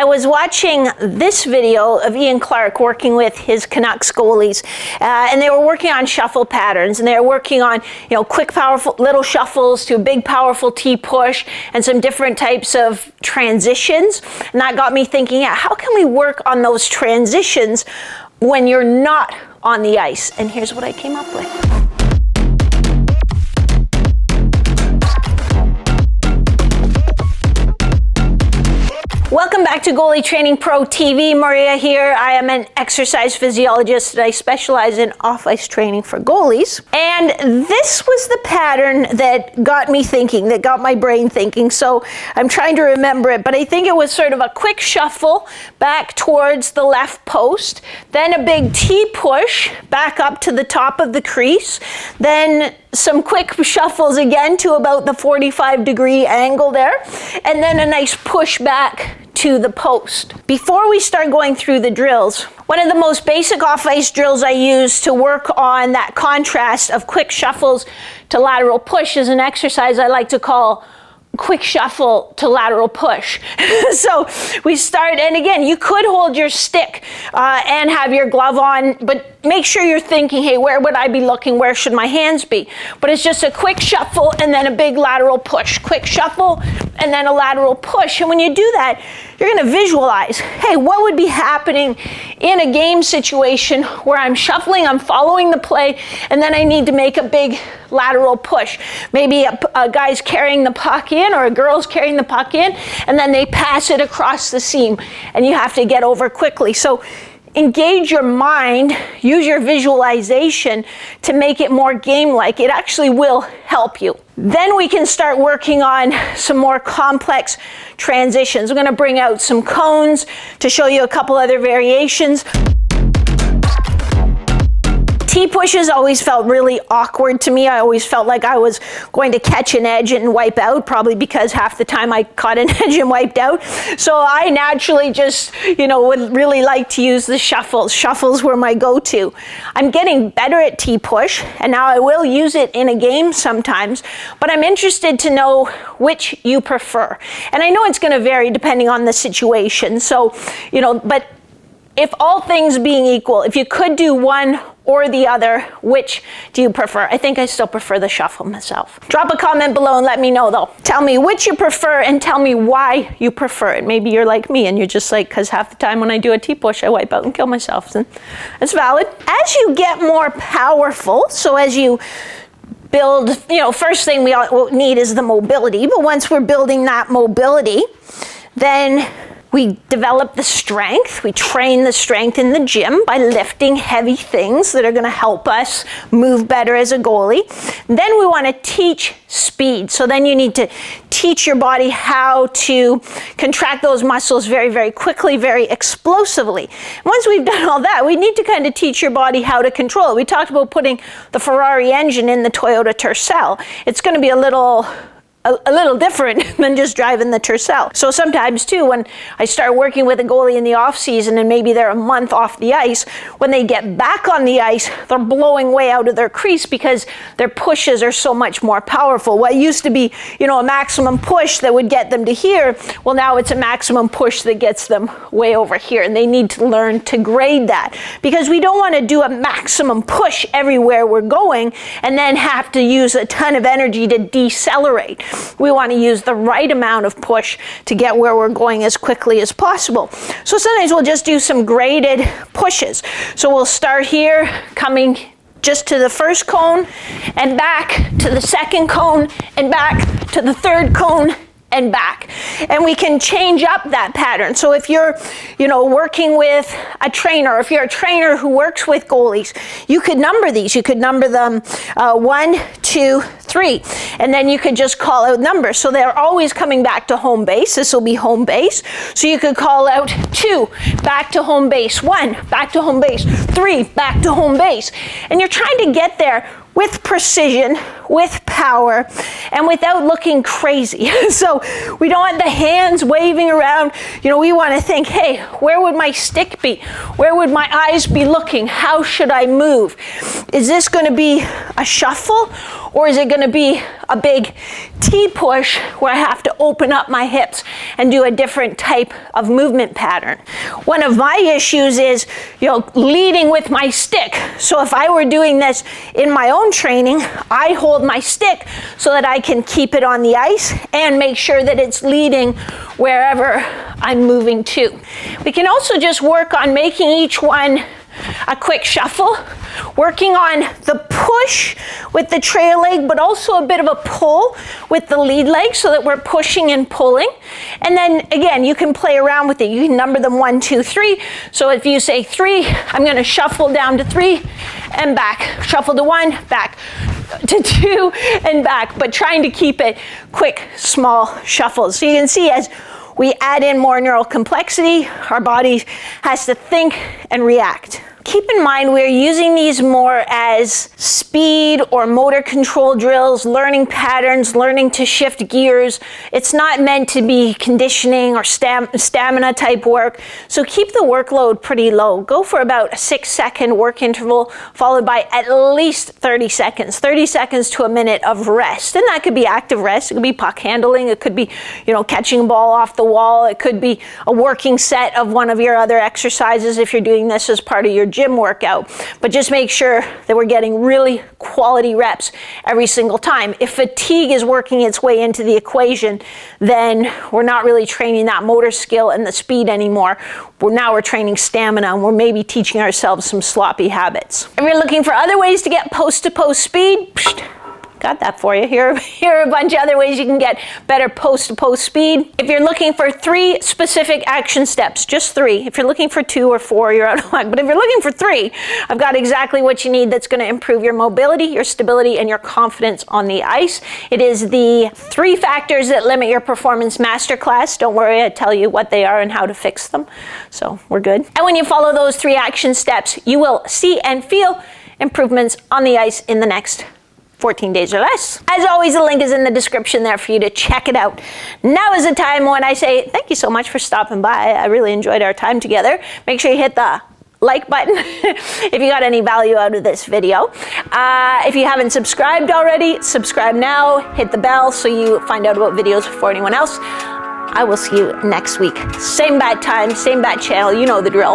I was watching this video of Ian Clark working with his Canucks goalies, and they were working on shuffle patterns, and they were working on, quick, powerful little shuffles to a big, powerful T-push and some different types of transitions. And that got me thinking, how can we work on those transitions when you're not on the ice? And here's what I came up with. Welcome back to Goalie Training Pro TV. Maria here. I am an exercise physiologist and I specialize in off-ice training for goalies. And this was the pattern that got me thinking, that got my brain thinking. So I'm trying to remember it, but I think it was sort of a quick shuffle back towards the left post, then a big T-push back up to the top of the crease, then some quick shuffles again to about the 45-degree angle there, and then a nice push back to the post. Before we start going through the drills, one of the most basic off-ice drills I use to work on that contrast of quick shuffles to lateral push is an exercise I like to call quick shuffle to lateral push. So we start, and again, you could hold your stick and have your glove on, but make sure you're thinking, hey, where would I be looking? Where should my hands be? But it's just a quick shuffle and then a big lateral push. Quick shuffle and then a lateral push. And when you do that, you're going to visualize, hey, what would be happening in a game situation where I'm shuffling, I'm following the play, and then I need to make a big lateral push. Maybe a guy's carrying the puck in or a girl's carrying the puck in, and then they pass it across the seam, and you have to get over quickly. So engage your mind, use your visualization to make it more game-like. It actually will help you. Then we can start working on some more complex transitions. I'm going to bring out some cones to show you a couple other variations. T-pushes always felt really awkward to me. I always felt like I was going to catch an edge and wipe out, probably because half the time I caught an edge and wiped out. So I naturally just, would really like to use the shuffles. Shuffles were my go-to. I'm getting better at T-push, and now I will use it in a game sometimes, but I'm interested to know which you prefer. And I know it's going to vary depending on the situation. So, but if all things being equal, if you could do one or the other, which do you prefer? I think I still prefer the shuffle myself. Drop a comment below and let me know though. Tell me which you prefer and tell me why you prefer it. Maybe you're like me and you're just like, because half the time when I do a T-push, I wipe out and kill myself. And that's valid. As you get more powerful, so as you build, first thing we all need is the mobility, but once we're building that mobility, then we develop the strength. We train the strength in the gym by lifting heavy things that are going to help us move better as a goalie. Then we want to teach speed. So then you need to teach your body how to contract those muscles very, very quickly, very explosively. Once we've done all that, we need to kind of teach your body how to control it. We talked about putting the Ferrari engine in the Toyota Tercel. It's going to be a little different than just driving the Tercel. So sometimes too, when I start working with a goalie in the off season and maybe they're a month off the ice, when they get back on the ice, they're blowing way out of their crease because their pushes are so much more powerful. What used to be, a maximum push that would get them to here, well, now it's a maximum push that gets them way over here, and they need to learn to grade that, because we don't want to do a maximum push everywhere we're going and then have to use a ton of energy to decelerate. We want to use the right amount of push to get where we're going as quickly as possible. So sometimes we'll just do some graded pushes. So we'll start here, coming just to the first cone and back to the second cone and back to the third cone and back. And we can change up that pattern. So if you're, working with a trainer, if you're a trainer who works with goalies, you could number these. You could number them 1, 2, 3, and then you could just call out numbers. So they're always coming back to home base. This will be home base. So you could call out 2, back to home base, 1, back to home base, 3, back to home base. And you're trying to get there with precision, with power, and without looking crazy. So we don't want the hands waving around. You know, we want to think, hey, where would my stick be? Where would my eyes be looking? How should I move? Is this going to be a shuffle, or is it going to be a big T push where I have to open up my hips and do a different type of movement pattern? One of my issues is, you know, leading with my stick. So if I were doing this in my own training, I hold my stick so that I can keep it on the ice and make sure that it's leading wherever I'm moving to. We can also just work on making each one a quick shuffle, working on the push with the trail leg, but also a bit of a pull with the lead leg so that we're pushing and pulling. And then again, you can play around with it. You can number them 1, 2, 3. So if you say 3, I'm going to shuffle down to 3 and back. Shuffle to 1, back to 2 and back, but trying to keep it quick, small shuffles. So you can see as we add in more neural complexity, our body has to think and react. Keep in mind we're using these more as speed or motor control drills, learning patterns, learning to shift gears. It's not meant to be conditioning or stamina type work. So keep the workload pretty low. Go for about a 6-second work interval followed by at least 30 seconds to a minute of rest. And that could be active rest. It could be puck handling. It could be, you know, catching a ball off the wall. It could be a working set of one of your other exercises if you're doing this as part of your gym workout. But just make sure that we're getting really quality reps every single time. If fatigue is working its way into the equation, then we're not really training that motor skill and the speed anymore. Now we're training stamina, and we're maybe teaching ourselves some sloppy habits. If you're looking for other ways to get post-to-post speed, got that for you. Here are a bunch of other ways you can get better post-to-post speed. If you're looking for 3 specific action steps, just 3. If you're looking for 2 or 4, you're out of luck. But if you're looking for 3, I've got exactly what you need that's going to improve your mobility, your stability, and your confidence on the ice. It is the 3 factors that limit your performance masterclass. Don't worry, I tell you what they are and how to fix them. So we're good. And when you follow those 3 action steps, you will see and feel improvements on the ice in the next 14 days or less. As always, the link is in the description there for you to check it out. Now is the time when I say thank you so much for stopping by. I really enjoyed our time together. Make sure you hit the like button if you got any value out of this video. If you haven't subscribed already, subscribe now. Hit the bell so you find out about videos before anyone else. I will see you next week. Same bat time, same bat channel. You know the drill.